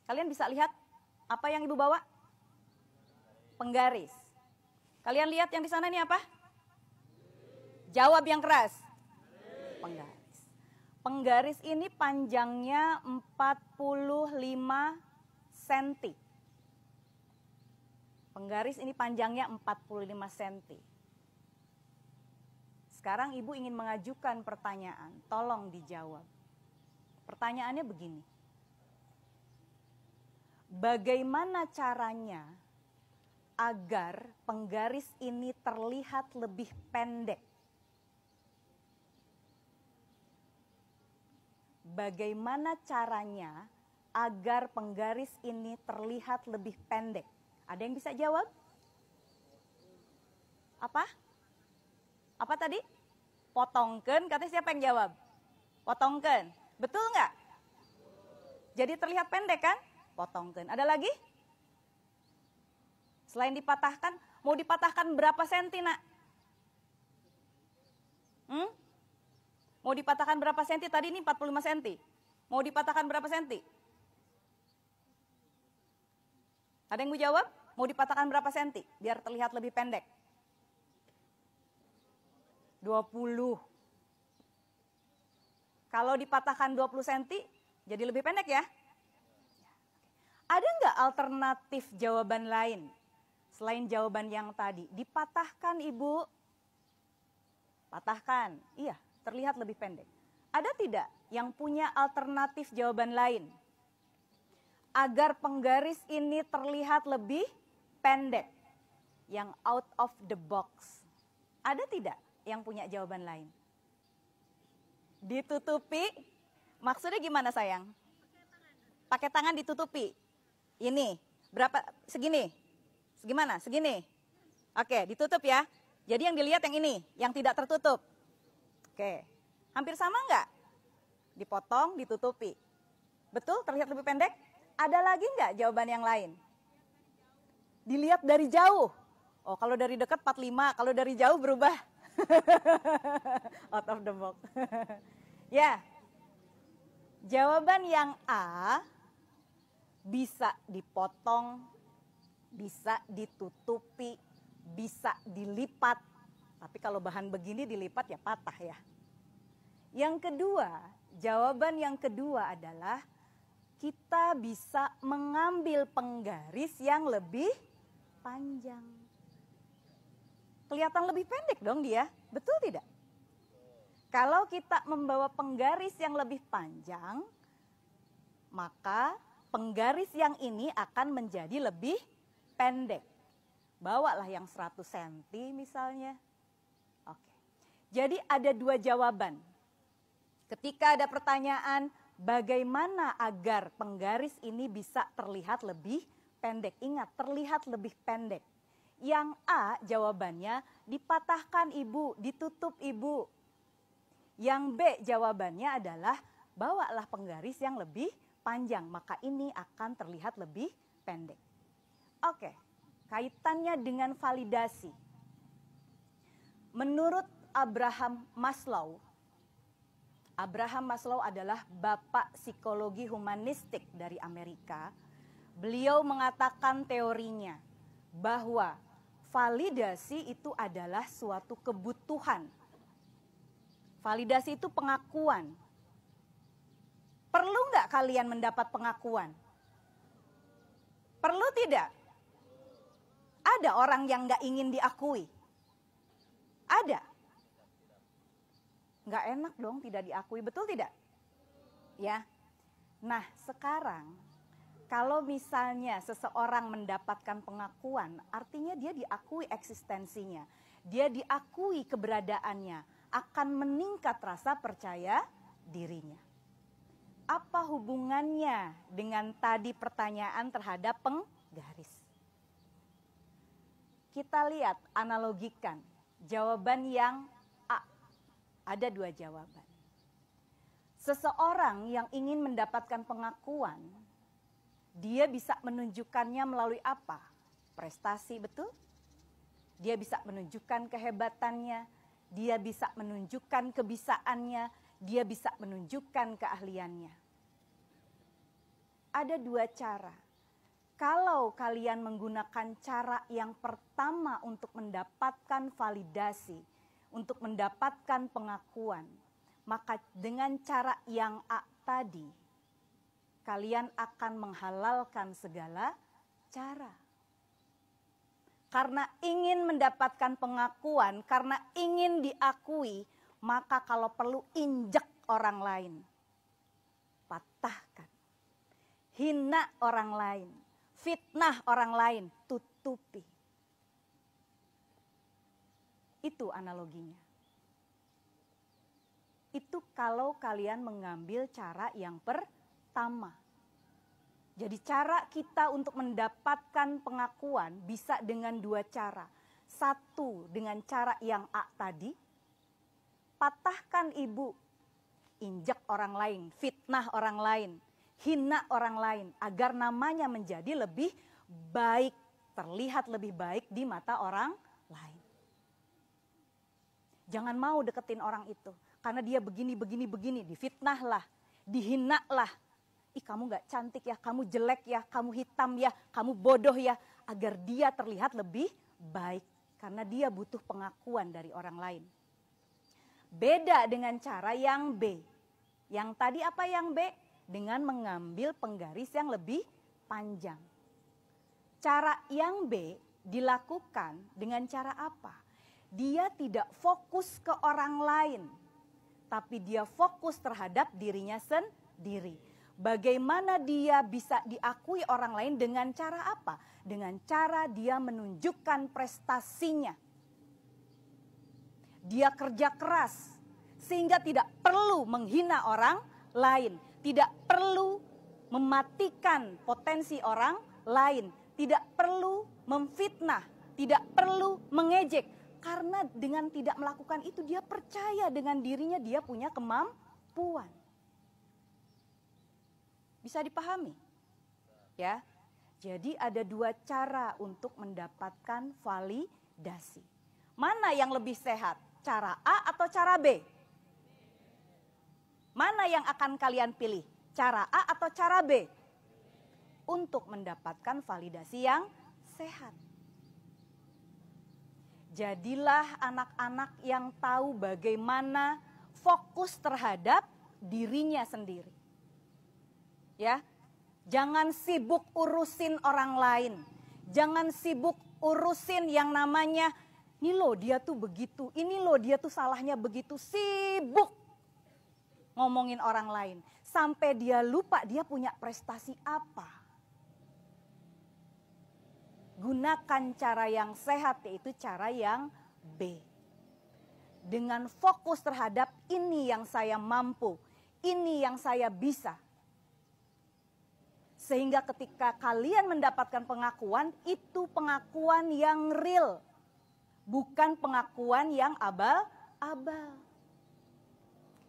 Kalian bisa lihat apa yang Ibu bawa? Penggaris. Kalian lihat yang di sana ini apa? Jawab yang keras. Penggaris. Penggaris ini panjangnya 45 cm. Penggaris ini panjangnya 45 cm. Sekarang Ibu ingin mengajukan pertanyaan, tolong dijawab. Pertanyaannya begini. Bagaimana caranya agar penggaris ini terlihat lebih pendek? Bagaimana caranya agar penggaris ini terlihat lebih pendek? Ada yang bisa jawab? Apa? Apa tadi? Potongken, katanya siapa yang jawab? Potongken. Betul nggak? Jadi terlihat pendek kan? Potongken. Ada lagi? Selain dipatahkan, mau dipatahkan berapa senti, Nak? Mau dipatahkan berapa senti? Tadi ini 45 senti. Mau dipatahkan berapa senti? Ada yang mau jawab? Mau dipatahkan berapa senti? Biar terlihat lebih pendek. 20. Kalau dipatahkan 20 cm, jadi lebih pendek ya? Ada nggak alternatif jawaban lain? Selain jawaban yang tadi, dipatahkan Ibu. Patahkan, iya, terlihat lebih pendek. Ada tidak yang punya alternatif jawaban lain? Agar penggaris ini terlihat lebih pendek. Yang out of the box. Ada tidak yang punya jawaban lain? Ditutupi, maksudnya gimana sayang? Pakai tangan ditutupi. Ini, berapa, segini? Segimana? Segini? Oke, ditutup ya. Jadi yang dilihat yang ini, yang tidak tertutup. Oke, hampir sama nggak? Dipotong, ditutupi. Betul, terlihat lebih pendek? Ada lagi nggak jawaban yang lain? Dilihat dari jauh. Oh, kalau dari dekat 45, kalau dari jauh berubah. Out of the box. Ya, jawaban yang A bisa dipotong, bisa ditutupi, bisa dilipat. Tapi kalau bahan begini dilipat ya patah ya. Yang kedua, jawaban yang kedua adalah kita bisa mengambil penggaris yang lebih panjang. Kelihatan lebih pendek dong dia, betul tidak? Kalau kita membawa penggaris yang lebih panjang, maka penggaris yang ini akan menjadi lebih pendek. Bawalah yang 100 cm misalnya. Oke. Jadi ada dua jawaban. Ketika ada pertanyaan, bagaimana agar penggaris ini bisa terlihat lebih pendek? Ingat, terlihat lebih pendek. Yang A jawabannya dipatahkan Ibu, ditutup Ibu. Yang B jawabannya adalah bawalah penggaris yang lebih panjang, maka ini akan terlihat lebih pendek. Oke, kaitannya dengan validasi. Menurut Abraham Maslow adalah bapak psikologi humanistik dari Amerika. Beliau mengatakan teorinya bahwa validasi itu adalah suatu kebutuhan. Validasi itu pengakuan. Perlu nggak kalian mendapat pengakuan? Perlu tidak? Ada orang yang nggak ingin diakui? Ada. Nggak enak dong tidak diakui, betul tidak? Ya. Nah sekarang kalau misalnya seseorang mendapatkan pengakuan, artinya dia diakui eksistensinya, dia diakui keberadaannya, akan meningkat rasa percaya dirinya. Apa hubungannya dengan tadi pertanyaan terhadap penggaris? Kita lihat, analogikan jawaban yang A. Ada dua jawaban. Seseorang yang ingin mendapatkan pengakuan, dia bisa menunjukkannya melalui apa? Prestasi, betul? Dia bisa menunjukkan kehebatannya, dia bisa menunjukkan kebisaannya, dia bisa menunjukkan keahliannya. ada dua cara. Kalau kalian menggunakan cara yang pertama untuk mendapatkan validasi, untuk mendapatkan pengakuan, maka dengan cara yang A tadi, kalian akan menghalalkan segala cara. Karena ingin mendapatkan pengakuan, karena ingin diakui, maka kalau perlu injek orang lain. Patahkan. Hina orang lain. Fitnah orang lain. Tutupi. Itu analoginya. Itu kalau kalian mengambil cara yang pertama. Jadi cara kita untuk mendapatkan pengakuan bisa dengan dua cara. Satu, dengan cara yang A tadi. Patahkan ibu. Injak orang lain, fitnah orang lain, hina orang lain. Agar namanya menjadi lebih baik, terlihat lebih baik di mata orang lain. Jangan mau deketin orang itu. Karena dia begini, difitnah lah, dihina lah. Ih, kamu gak cantik ya, kamu jelek ya, kamu hitam ya, kamu bodoh ya. Agar dia terlihat lebih baik. Karena dia butuh pengakuan dari orang lain. Beda dengan cara yang B. Yang tadi apa yang B? Dengan mengambil penggaris yang lebih panjang. Cara yang B dilakukan dengan cara apa? Dia tidak fokus ke orang lain. Tapi dia fokus terhadap dirinya sendiri. Bagaimana dia bisa diakui orang lain dengan cara apa? Dengan cara dia menunjukkan prestasinya. Dia kerja keras sehingga tidak perlu menghina orang lain. Tidak perlu mematikan potensi orang lain. Tidak perlu memfitnah. Tidak perlu mengejek. Karena dengan tidak melakukan itu dia percaya dengan dirinya dia punya kemampuan. Bisa dipahami? Ya. Jadi ada dua cara untuk mendapatkan validasi. Mana yang lebih sehat? Cara A atau cara B? Mana yang akan kalian pilih? Cara A atau cara B? Untuk mendapatkan validasi yang sehat. Jadilah anak-anak yang tahu bagaimana fokus terhadap dirinya sendiri. Ya, jangan sibuk urusin orang lain. Jangan sibuk urusin yang namanya, ini loh dia tuh begitu, ini loh dia tuh salahnya begitu. Sibuk ngomongin orang lain. Sampai dia lupa dia punya prestasi apa. Gunakan cara yang sehat, yaitu cara yang B. Dengan fokus terhadap ini yang saya mampu, ini yang saya bisa. Sehingga ketika kalian mendapatkan pengakuan, itu pengakuan yang real. Bukan pengakuan yang abal-abal.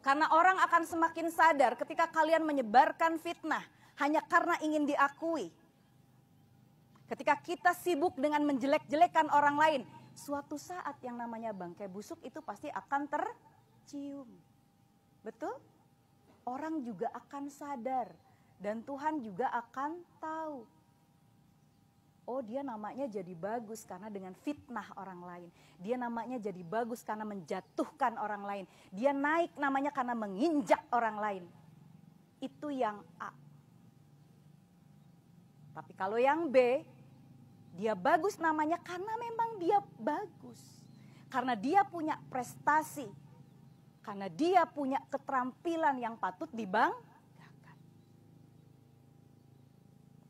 Karena orang akan semakin sadar ketika kalian menyebarkan fitnah hanya karena ingin diakui. Ketika kita sibuk dengan menjelek-jelekan orang lain, suatu saat yang namanya bangkai busuk itu pasti akan tercium. Betul? Orang juga akan sadar. Dan Tuhan juga akan tahu. Oh, dia namanya jadi bagus karena dengan fitnah orang lain. Dia namanya jadi bagus karena menjatuhkan orang lain. Dia naik namanya karena menginjak orang lain. Itu yang A. Tapi kalau yang B, dia bagus namanya karena memang dia bagus. Karena dia punya prestasi. Karena dia punya keterampilan yang patut dibanggakan.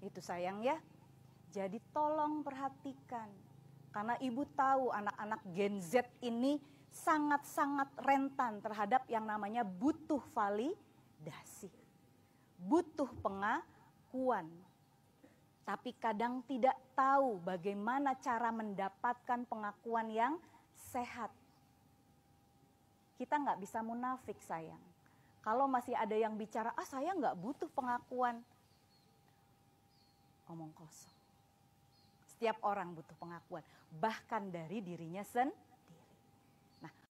Itu sayang ya. Jadi tolong perhatikan. Karena ibu tahu anak-anak Gen Z ini sangat-sangat rentan terhadap yang namanya butuh validasi. Butuh pengakuan. Tapi kadang tidak tahu bagaimana cara mendapatkan pengakuan yang sehat. Kita nggak bisa munafik sayang. Kalau masih ada yang bicara, saya nggak butuh pengakuan. Omong kosong. Setiap orang butuh pengakuan, bahkan dari dirinya sendiri.